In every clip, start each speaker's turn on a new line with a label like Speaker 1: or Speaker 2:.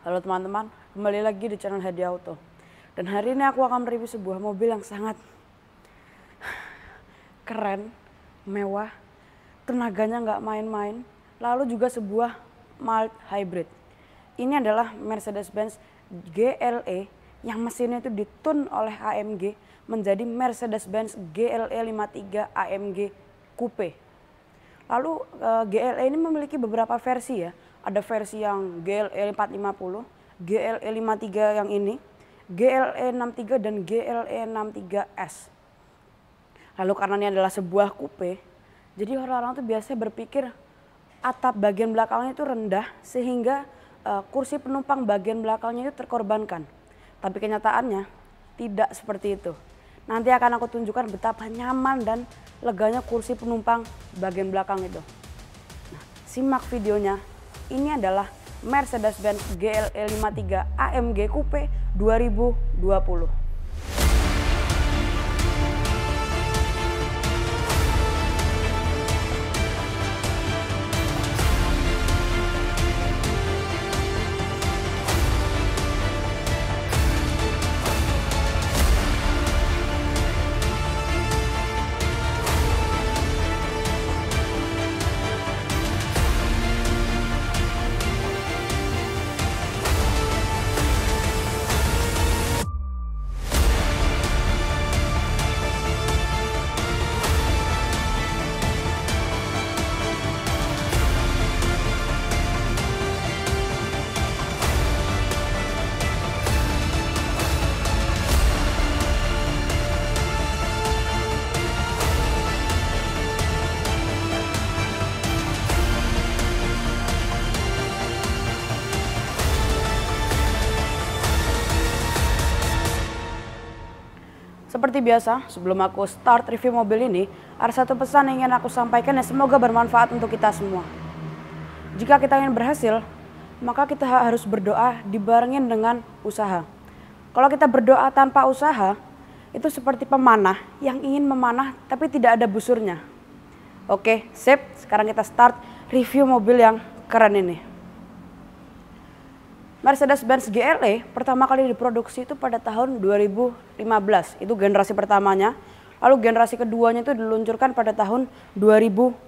Speaker 1: Halo teman-teman, kembali lagi di channel Hadi Auto. Dan hari ini aku akan mereview sebuah mobil yang sangat keren, mewah, tenaganya nggak main-main, lalu juga sebuah mild hybrid. Ini adalah Mercedes-Benz GLE yang mesinnya itu ditun oleh AMG menjadi Mercedes-Benz GLE 53 AMG Coupe. Lalu GLE ini memiliki beberapa versi ya. Ada versi yang GLE 450, GLE 53 yang ini, GLE 63 dan GLE 63S. Lalu karena ini adalah sebuah coupe, jadi orang-orang tuh biasanya berpikir atap bagian belakangnya itu rendah sehingga kursi penumpang bagian belakangnya itu terkorbankan. Tapi kenyataannya tidak seperti itu. Nanti akan aku tunjukkan betapa nyaman dan leganya kursi penumpang bagian belakang itu. Nah, simak videonya. Ini adalah Mercedes-Benz GLE 53 AMG Coupe 2020. Seperti biasa, sebelum aku start review mobil ini, ada satu pesan yang ingin aku sampaikan yang semoga bermanfaat untuk kita semua. Jika kita ingin berhasil, maka kita harus berdoa dibarengin dengan usaha. Kalau kita berdoa tanpa usaha, itu seperti pemanah yang ingin memanah tapi tidak ada busurnya. Oke, sip. Sekarang kita start review mobil yang keren ini. Mercedes-Benz GLE pertama kali diproduksi itu pada tahun 2015, itu generasi pertamanya. Lalu generasi keduanya itu diluncurkan pada tahun 2019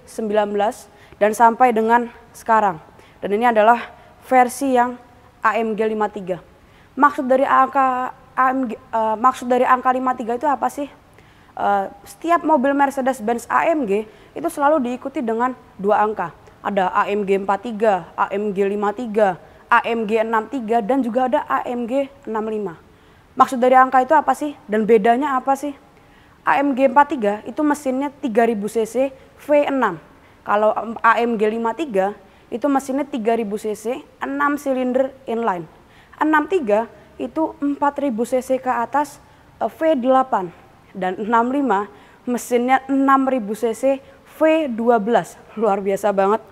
Speaker 1: dan sampai dengan sekarang. Dan ini adalah versi yang AMG 53. Maksud dari angka 53 itu apa sih? Setiap mobil Mercedes-Benz AMG itu selalu diikuti dengan dua angka. Ada AMG 43, AMG 53, AMG 63 dan juga ada AMG 65. Maksud dari angka itu apa sih? Dan bedanya apa sih? AMG 43 itu mesinnya 3000 cc V6. Kalau AMG 53 itu mesinnya 3000 cc 6 silinder inline. 63 itu 4000 cc ke atas V8 dan 65 mesinnya 6000 cc V12. Luar biasa banget.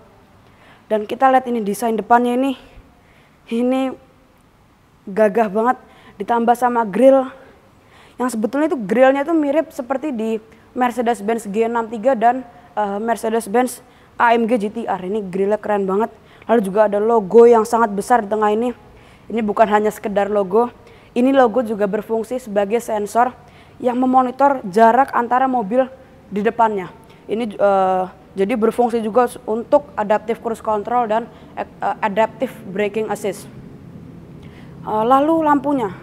Speaker 1: Dan kita lihat ini desain depannya ini gagah banget, ditambah sama grill yang sebetulnya itu grillnya itu mirip seperti di Mercedes-Benz G63 dan Mercedes-Benz AMG GTR. Ini grillnya keren banget. Lalu juga ada logo yang sangat besar di tengah ini. Ini bukan hanya sekedar logo, ini logo juga berfungsi sebagai sensor yang memonitor jarak antara mobil di depannya. Ini jadi berfungsi juga untuk adaptive cruise control dan adaptive braking assist. Lalu lampunya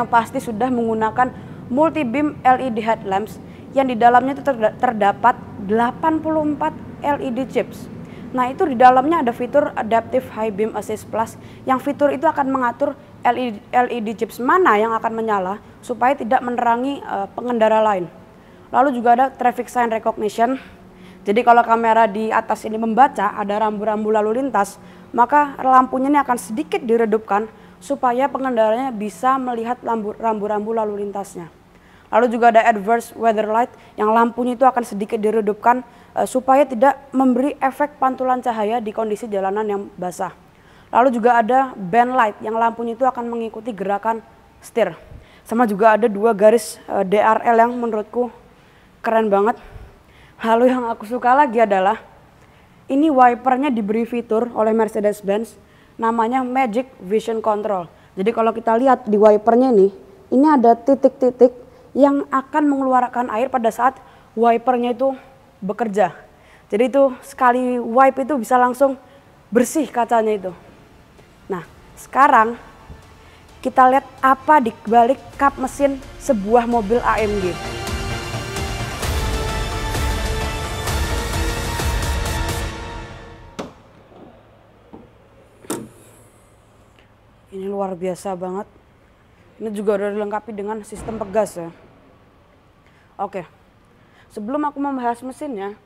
Speaker 1: yang pasti sudah menggunakan multi beam LED headlamps yang di dalamnya itu terdapat 84 LED chips. Nah, itu di dalamnya ada fitur adaptive high beam assist plus yang fitur itu akan mengatur LED chips mana yang akan menyala supaya tidak menerangi pengendara lain. Lalu juga ada traffic sign recognition. Jadi kalau kamera di atas ini membaca ada rambu-rambu lalu lintas, maka lampunya ini akan sedikit diredupkan supaya pengendaranya bisa melihat rambu-rambu lalu lintasnya. Lalu juga ada adverse weather light yang lampunya itu akan sedikit diredupkan supaya tidak memberi efek pantulan cahaya di kondisi jalanan yang basah. Lalu juga ada band light yang lampunya itu akan mengikuti gerakan setir. Sama juga ada dua garis DRL yang menurutku keren banget. Lalu yang aku suka lagi adalah ini wipernya diberi fitur oleh Mercedes-Benz namanya Magic Vision Control. Jadi kalau kita lihat di wipernya nih, ini ada titik-titik yang akan mengeluarkan air pada saat wipernya itu bekerja. Jadi itu sekali wipe itu bisa langsung bersih kacanya itu. Nah, sekarang kita lihat apa di balik kap mesin sebuah mobil AMG. Ini luar biasa banget. Ini juga udah dilengkapi dengan sistem pegas ya. Oke, sebelum aku membahas mesinnya,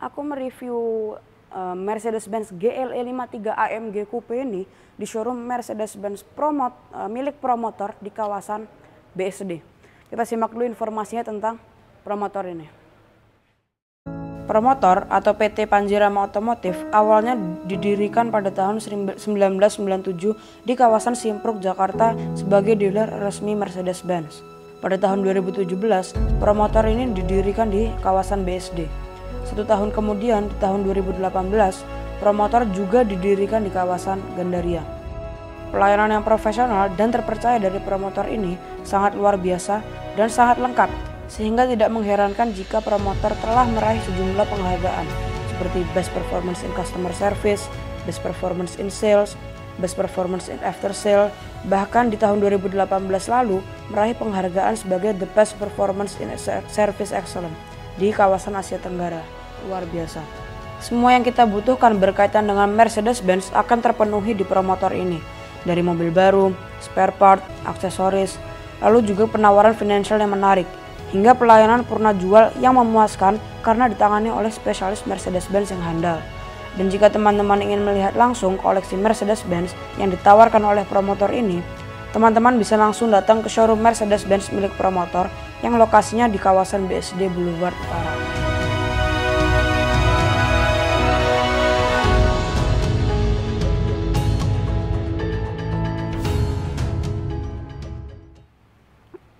Speaker 1: aku mereview Mercedes-Benz GLE 53 AMG Coupe ini di showroom Mercedes-Benz milik promotor di kawasan BSD. Kita simak dulu informasinya tentang promotor ini. Promotor atau PT Panjirama Otomotif awalnya didirikan pada tahun 1997 di kawasan Simpruk, Jakarta sebagai dealer resmi Mercedes-Benz. Pada tahun 2017, promotor ini didirikan di kawasan BSD. 1 tahun kemudian, di tahun 2018, promotor juga didirikan di kawasan Gandaria. Pelayanan yang profesional dan terpercaya dari promotor ini sangat luar biasa dan sangat lengkap, sehingga tidak mengherankan jika promotor telah meraih sejumlah penghargaan seperti Best Performance in Customer Service, Best Performance in Sales, Best Performance in After Sale, bahkan di tahun 2018 lalu meraih penghargaan sebagai The Best Performance in Service Excellence di kawasan Asia Tenggara. Luar biasa. Semua yang kita butuhkan berkaitan dengan Mercedes-Benz akan terpenuhi di promotor ini, dari mobil baru, spare part, aksesoris, lalu juga penawaran finansial yang menarik, hingga pelayanan purna jual yang memuaskan karena ditangani oleh spesialis Mercedes-Benz yang handal. Dan jika teman-teman ingin melihat langsung koleksi Mercedes-Benz yang ditawarkan oleh promotor ini, teman-teman bisa langsung datang ke showroom Mercedes-Benz milik promotor yang lokasinya di kawasan BSD Boulevard Utara.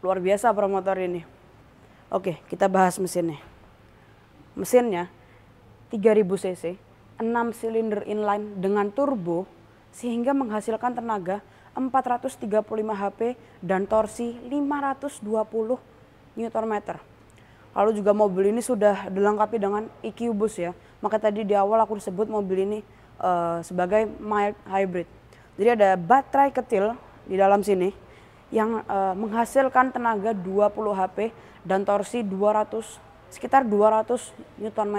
Speaker 1: Luar biasa promotor ini. Oke, kita bahas mesinnya. Mesinnya 3000 cc, 6 silinder inline dengan turbo sehingga menghasilkan tenaga 435 HP dan torsi 520 Nm. Lalu juga mobil ini sudah dilengkapi dengan EQ Boost ya. Maka tadi di awal aku disebut mobil ini sebagai mild hybrid. Jadi ada baterai kecil di dalam sini yang menghasilkan tenaga 20 HP dan torsi sekitar 200 Nm.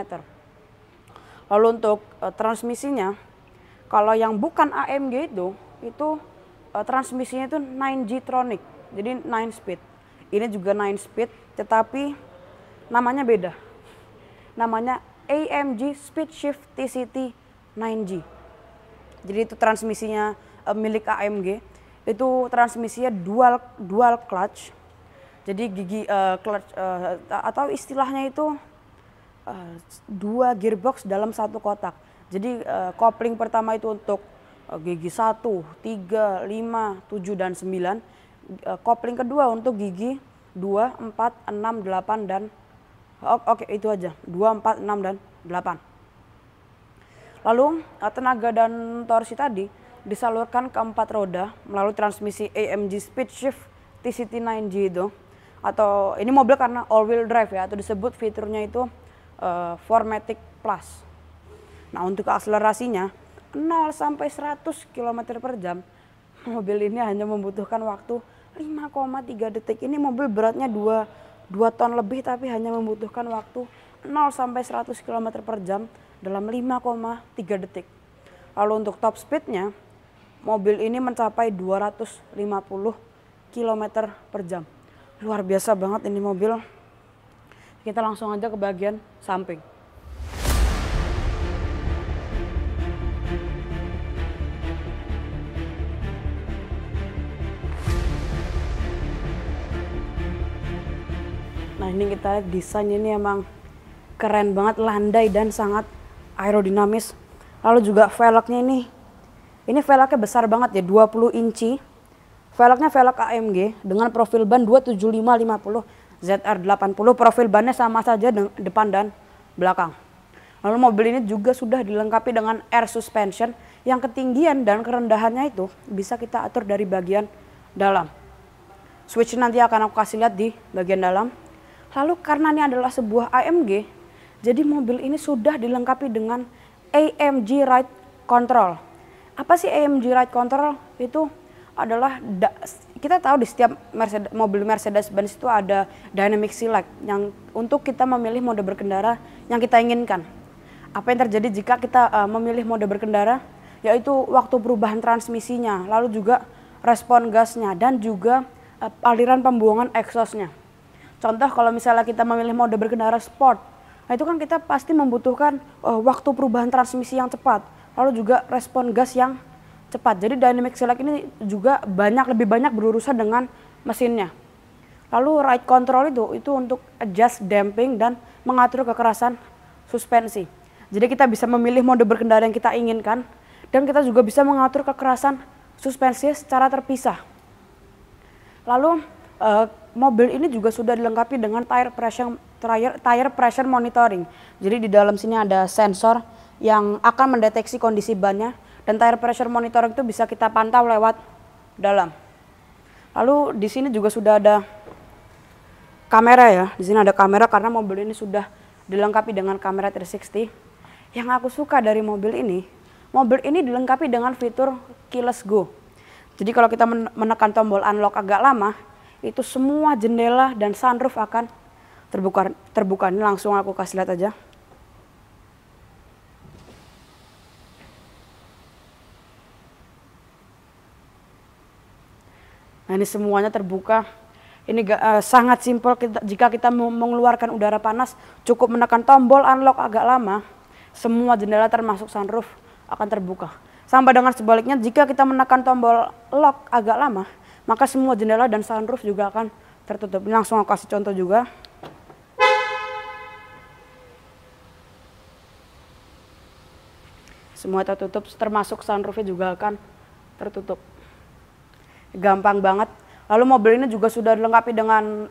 Speaker 1: Lalu untuk transmisinya, kalau yang bukan AMG itu transmisinya itu 9G Tronic, jadi 9 speed. Ini juga 9 speed, tetapi namanya beda. Namanya AMG Speed Shift TCT 9G. Jadi itu transmisinya milik AMG. Itu transmisinya dual clutch. Jadi gigi clutch atau istilahnya itu dua gearbox dalam satu kotak. Jadi kopling pertama itu untuk gigi 1, 3, 5, 7 dan 9. Kopling kedua untuk gigi 2, 4, 6, 8 dan oke itu aja. 2, 4, 6 dan 8. Lalu tenaga dan torsi tadi disalurkan ke 4 roda melalui transmisi AMG Speed Shift TCT 9G itu. Atau ini mobil karena all wheel drive ya, atau disebut fiturnya itu 4MATIC Plus. Nah untuk akselerasinya 0 sampai 100 km per jam, mobil ini hanya membutuhkan waktu 5,3 detik. Ini mobil beratnya 2 ton lebih tapi hanya membutuhkan waktu 0 sampai 100 km per jam dalam 5,3 detik. Lalu untuk top speednya, mobil ini mencapai 250 km per jam. Luar biasa banget ini mobil. Kita langsung aja ke bagian samping. Nah ini kita lihat desain ini emang keren banget, landai dan sangat aerodinamis. Lalu juga velgnya ini velgnya besar banget ya, 20 inci. Velgnya velg AMG dengan profil ban 275/50 ZR80. Profil bannya sama saja depan dan belakang. Lalu mobil ini juga sudah dilengkapi dengan air suspension Yang ketinggian dan kerendahannya itu bisa kita atur dari bagian dalam. Switch nanti akan aku kasih lihat di bagian dalam. Lalu karena ini adalah sebuah AMG, jadi mobil ini sudah dilengkapi dengan AMG Ride Control. Apa sih AMG Ride Control? Itu adalah, kita tahu di setiap mobil Mercedes-Benz itu ada dynamic select yang untuk kita memilih mode berkendara yang kita inginkan. Apa yang terjadi jika kita memilih mode berkendara? Yaitu waktu perubahan transmisinya, lalu juga respon gasnya, dan juga aliran pembuangan exhaustnya. Contoh kalau misalnya kita memilih mode berkendara sport, nah itu kan kita pasti membutuhkan waktu perubahan transmisi yang cepat, lalu juga respon gas yang cepat. Jadi dynamic select ini juga lebih banyak berurusan dengan mesinnya. Lalu ride control itu untuk adjust damping dan mengatur kekerasan suspensi. Jadi kita bisa memilih mode berkendara yang kita inginkan, dan kita juga bisa mengatur kekerasan suspensi secara terpisah. Lalu mobil ini juga sudah dilengkapi dengan tire pressure monitoring. Jadi di dalam sini ada sensor yang akan mendeteksi kondisi bannya, dan tire pressure monitoring itu bisa kita pantau lewat dalam. Lalu di sini juga sudah ada kamera ya. Di sini ada kamera karena mobil ini sudah dilengkapi dengan kamera 360. Yang aku suka dari mobil ini dilengkapi dengan fitur keyless go. Jadi kalau kita menekan tombol unlock agak lama, itu semua jendela dan sunroof akan terbuka. Ini langsung aku kasih lihat aja. Nah, ini semuanya terbuka. Ini sangat simpel, jika kita mau mengeluarkan udara panas, cukup menekan tombol unlock agak lama, semua jendela termasuk sunroof akan terbuka. Sampai dengan sebaliknya, jika kita menekan tombol lock agak lama, maka semua jendela dan sunroof juga akan tertutup. Ini langsung aku kasih contoh juga. Semua tertutup, termasuk sunroofnya juga akan tertutup. Gampang banget. Lalu mobil ini juga sudah dilengkapi dengan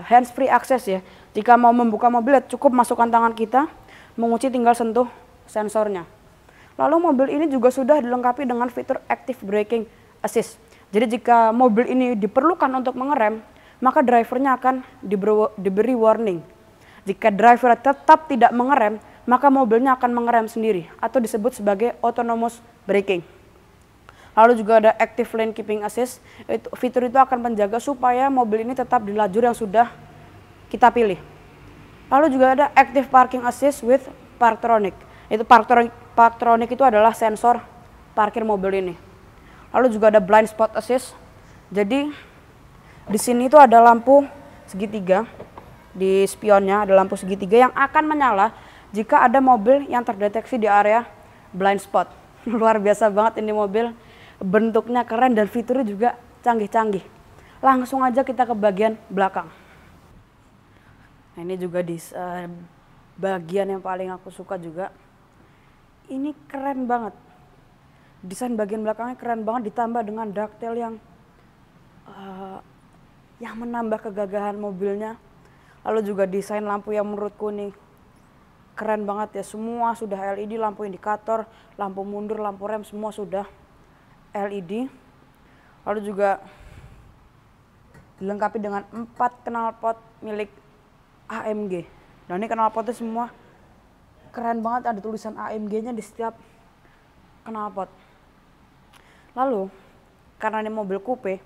Speaker 1: hands free access ya. Jika mau membuka mobil, cukup masukkan tangan kita, mengunci tinggal sentuh sensornya. Lalu mobil ini juga sudah dilengkapi dengan fitur active braking assist. Jadi jika mobil ini diperlukan untuk mengerem, maka drivernya akan diberi warning. Jika driver tetap tidak mengerem, maka mobilnya akan mengerem sendiri atau disebut sebagai autonomous braking. Lalu juga ada active lane keeping assist. Fitur itu akan menjaga supaya mobil ini tetap di lajur yang sudah kita pilih. Lalu juga ada active parking assist with Parktronic. Parktronic itu adalah sensor parkir mobil ini. Lalu juga ada blind spot assist. Jadi di sini itu ada lampu segitiga, di spionnya ada lampu segitiga yang akan menyala jika ada mobil yang terdeteksi di area blind spot. Luar biasa banget ini mobil, bentuknya keren dan fiturnya juga canggih-canggih. Langsung aja kita ke bagian belakang. Nah, ini juga di bagian yang paling aku suka juga. Ini keren banget. Desain bagian belakangnya keren banget, ditambah dengan detail yang menambah kegagahan mobilnya. Lalu juga desain lampu yang menurutku nih keren banget ya. Semua sudah LED, lampu indikator, lampu mundur, lampu rem, semua sudah LED. Lalu juga dilengkapi dengan 4 knalpot milik AMG. Nah, ini knalpotnya semua keren banget, ada tulisan AMG-nya di setiap knalpot. Lalu, karena ini mobil coupe,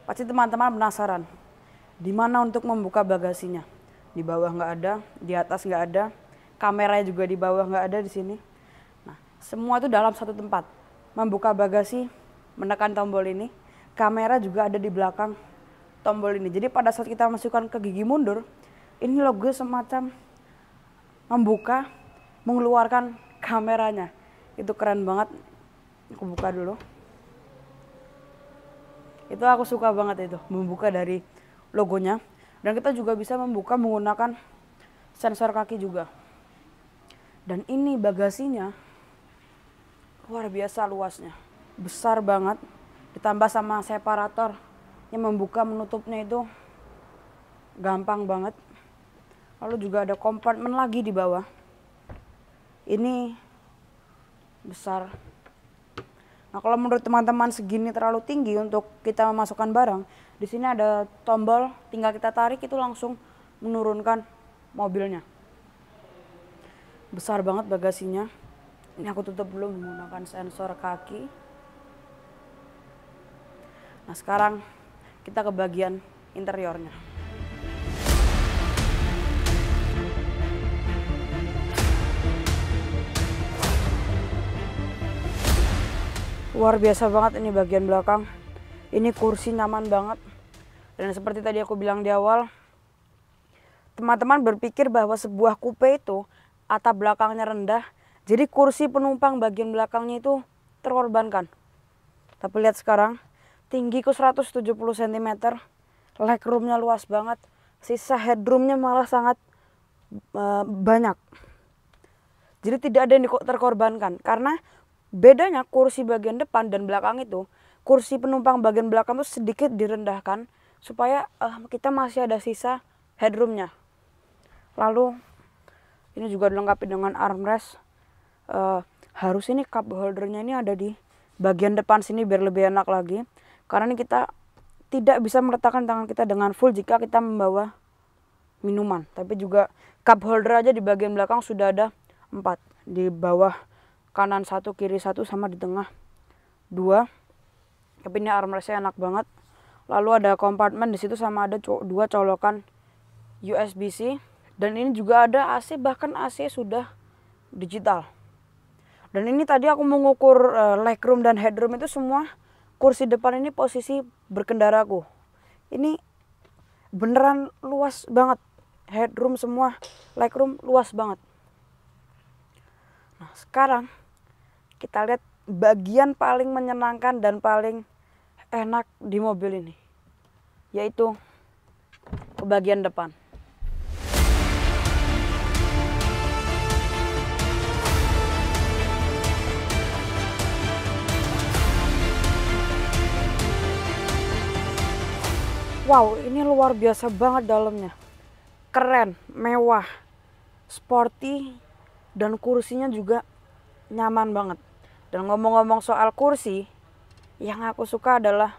Speaker 1: pasti teman-teman penasaran, di mana untuk membuka bagasinya? Di bawah nggak ada, di atas nggak ada, kameranya juga di bawah nggak ada di sini. Nah, semua itu dalam satu tempat. Membuka bagasi, menekan tombol ini, kamera juga ada di belakang tombol ini. Jadi pada saat kita masukkan ke gigi mundur, ini logo semacam membuka, mengeluarkan kameranya. Itu keren banget. Aku buka dulu. Itu aku suka banget itu, membuka dari logonya. Dan kita juga bisa membuka menggunakan sensor kaki juga. Dan ini bagasinya luar biasa luasnya. Besar banget, ditambah sama separator yang membuka menutupnya itu gampang banget. Lalu juga ada kompartemen lagi di bawah. Ini besar. Nah, kalau menurut teman-teman segini terlalu tinggi untuk kita memasukkan barang, di sini ada tombol, tinggal kita tarik itu langsung menurunkan mobilnya. Besar banget bagasinya. Ini aku tutup dulu menggunakan sensor kaki. Nah, sekarang kita ke bagian interiornya. Luar biasa banget ini bagian belakang. Ini kursi nyaman banget. Dan seperti tadi aku bilang di awal, teman-teman berpikir bahwa sebuah coupe itu atap belakangnya rendah, jadi kursi penumpang bagian belakangnya itu terkorbankan. Tapi lihat sekarang, tinggiku 170 cm, legroomnya luas banget, sisa headroomnya malah sangat banyak. Jadi tidak ada yang terkorbankan, karena bedanya kursi bagian depan dan belakang itu, kursi penumpang bagian belakang itu sedikit direndahkan supaya kita masih ada sisa headroomnya. Lalu ini juga dilengkapi dengan armrest. Harus ini cup holdernya ini ada di bagian depan sini biar lebih enak lagi. Karena ini kita tidak bisa meletakkan tangan kita dengan full jika kita membawa minuman. Tapi juga cup holder aja di bagian belakang sudah ada 4. Di bawah kanan 1, kiri 1, sama di tengah 2. Tapi ini armrestnya enak banget. Lalu ada kompartemen di situ sama ada 2 colokan USB-C. Dan ini juga ada AC, bahkan AC sudah digital. Dan ini tadi aku mengukur legroom dan headroom itu semua kursi depan ini posisi berkendaraku. Ini beneran luas banget. Headroom semua, legroom luas banget. Nah, sekarang kita lihat bagian paling menyenangkan dan paling enak di mobil ini, yaitu ke bagian depan. Wow, ini luar biasa banget dalamnya. Keren, mewah, sporty, dan kursinya juga nyaman banget. Dan ngomong-ngomong soal kursi, yang aku suka adalah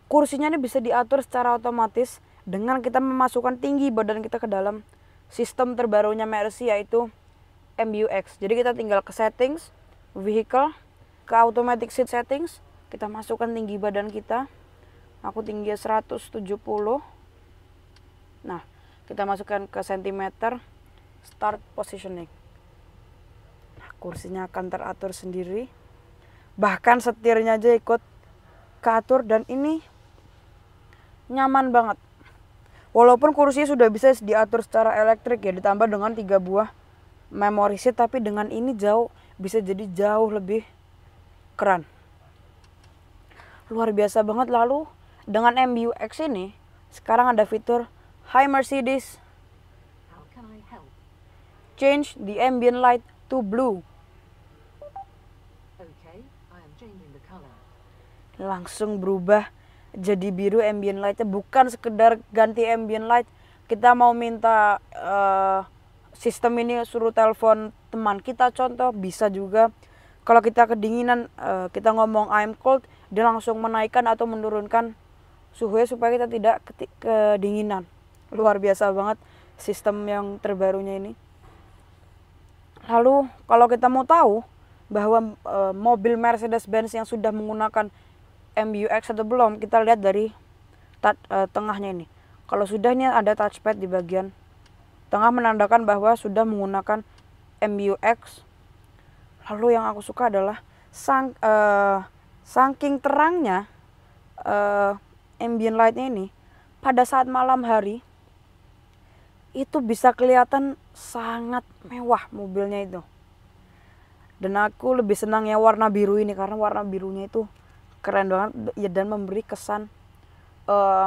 Speaker 1: kursinya ini bisa diatur secara otomatis dengan kita memasukkan tinggi badan kita ke dalam sistem terbarunya Mercy, yaitu MBUX. Jadi kita tinggal ke settings, vehicle, ke automatic seat settings, kita masukkan tinggi badan kita. Aku tinggi 170. Nah, kita masukkan ke sentimeter, start positioning. Kursinya akan teratur sendiri, bahkan setirnya aja ikut keatur, dan ini nyaman banget. Walaupun kursi sudah bisa diatur secara elektrik ya, ditambah dengan 3 buah memory seat, tapi dengan ini bisa jadi jauh lebih keren. Luar biasa banget. Lalu dengan MBUX ini sekarang ada fitur Hi Mercedes, change the ambient light to blue. Langsung berubah jadi biru ambient lightnya. Bukan sekedar ganti ambient light, kita mau minta sistem ini suruh telepon teman kita contoh, bisa juga. Kalau kita kedinginan, kita ngomong I'm cold, dia langsung menaikkan atau menurunkan suhunya supaya kita tidak kedinginan. Luar biasa banget sistem yang terbarunya ini. Lalu kalau kita mau tahu bahwa mobil Mercedes-Benz yang sudah menggunakan MBUX atau belum, kita lihat dari tengahnya ini. Kalau sudah, ini ada touchpad di bagian tengah menandakan bahwa sudah menggunakan MBUX. Lalu yang aku suka adalah saking terangnya ambient lightnya ini, pada saat malam hari itu bisa kelihatan sangat mewah mobilnya itu. Dan aku lebih senang ya warna biru ini, karena warna birunya itu keren banget ya, dan memberi kesan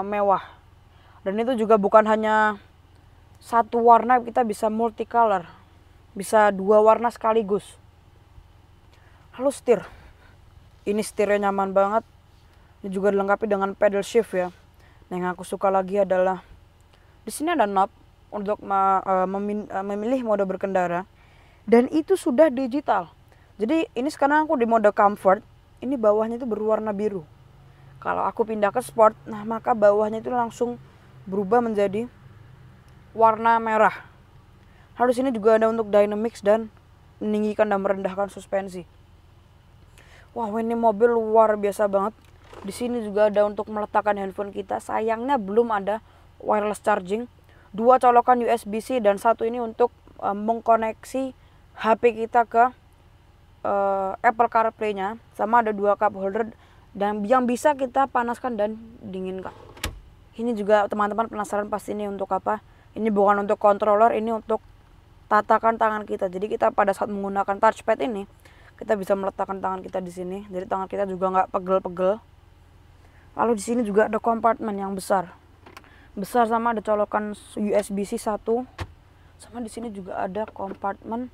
Speaker 1: mewah. Dan itu juga bukan hanya satu warna, kita bisa multicolor, bisa 2 warna sekaligus. Lalu setir, ini setirnya nyaman banget. Ini juga dilengkapi dengan pedal shift ya. Nah, yang aku suka lagi adalah di sini ada knob untuk memilih mode berkendara, dan itu sudah digital. Jadi ini sekarang aku di mode comfort. ini bawahnya itu berwarna biru. Kalau aku pindah ke sport, nah maka bawahnya itu langsung berubah menjadi warna merah. Lalu sini juga ada untuk dynamics dan meninggikan dan merendahkan suspensi. Wah, ini mobil luar biasa banget. Di sini juga ada untuk meletakkan handphone kita. Sayangnya belum ada wireless charging. 2 colokan USB-C dan 1 ini untuk mengkoneksi HP kita ke Apple CarPlay-nya. Sama ada 2 cup holder dan yang bisa kita panaskan dan dinginkan. Ini juga teman-teman penasaran pasti ini untuk apa? Ini bukan untuk controller, ini untuk tatakan tangan kita. Jadi kita pada saat menggunakan touchpad ini, kita bisa meletakkan tangan kita di sini. Jadi tangan kita juga nggak pegel-pegel. Lalu di sini juga ada kompartemen yang besar. Besar sama ada colokan USB-C 1. Sama di sini juga ada kompartemen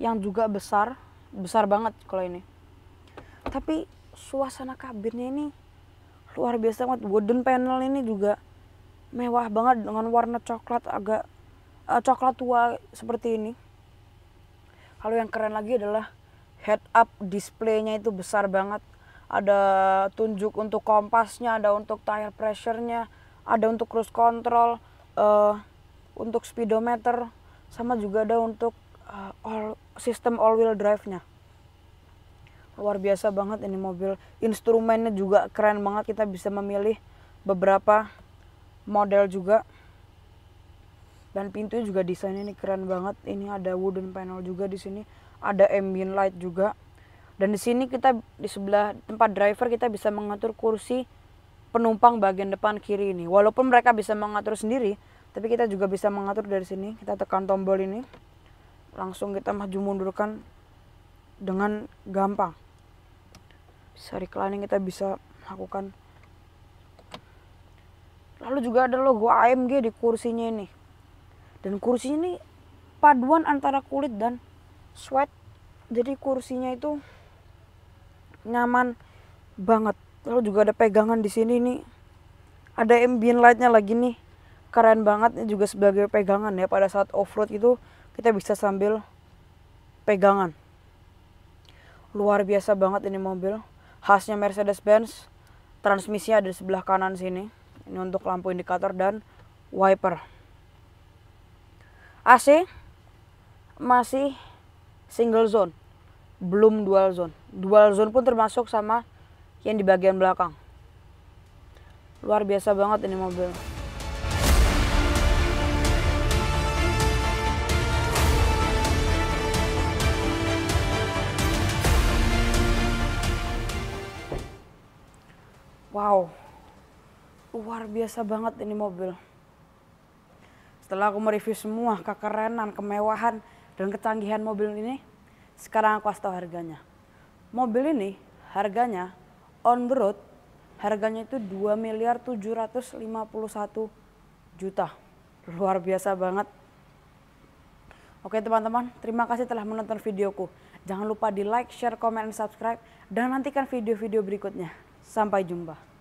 Speaker 1: yang juga besar. Besar banget kalau ini. Tapi suasana kabinnya ini luar biasa banget. Wooden panel ini juga mewah banget dengan warna coklat agak coklat tua seperti ini. Lalu yang keren lagi adalah head up display-nya itu besar banget. Ada tunjuk untuk kompasnya, ada untuk tire pressure-nya, ada untuk cruise control, untuk speedometer, sama juga ada untuk sistem all wheel drive-nya. Luar biasa banget ini mobil. Instrumennya juga keren banget, kita bisa memilih beberapa model juga. Dan pintunya juga desainnya ini keren banget. Ini ada wooden panel juga di sini, ada ambient light juga. Dan di sini kita di sebelah tempat driver kita bisa mengatur kursi penumpang bagian depan kiri ini. Walaupun mereka bisa mengatur sendiri, tapi kita juga bisa mengatur dari sini. Kita tekan tombol ini, langsung kita maju mundurkan dengan gampang. Bisa reclining, kita bisa lakukan. Lalu juga ada logo AMG di kursinya ini. Dan kursi ini paduan antara kulit dan suede. Jadi kursinya itu nyaman banget. Lalu juga ada pegangan di sini nih. Ada ambient light-nya lagi nih. Keren banget, ini juga sebagai pegangan ya. Pada saat off-road itu kita bisa sambil pegangan. Luar biasa banget ini mobil. Khasnya Mercedes-Benz. Transmisinya ada di sebelah kanan sini. Ini untuk lampu indikator dan wiper. AC masih single zone, belum dual zone. Dual zone pun termasuk sama yang di bagian belakang. Luar biasa banget ini mobil. Wow, luar biasa banget ini mobil. Setelah aku mereview semua kekerenan, kemewahan, dan kecanggihan mobil ini, sekarang aku kasih tahu harganya. Mobil ini harganya on the road, harganya itu 2.751.000.000. Luar biasa banget. Oke teman-teman, terima kasih telah menonton videoku. Jangan lupa di like, share, komen, dan subscribe. Dan nantikan video-video berikutnya. Sampai jumpa.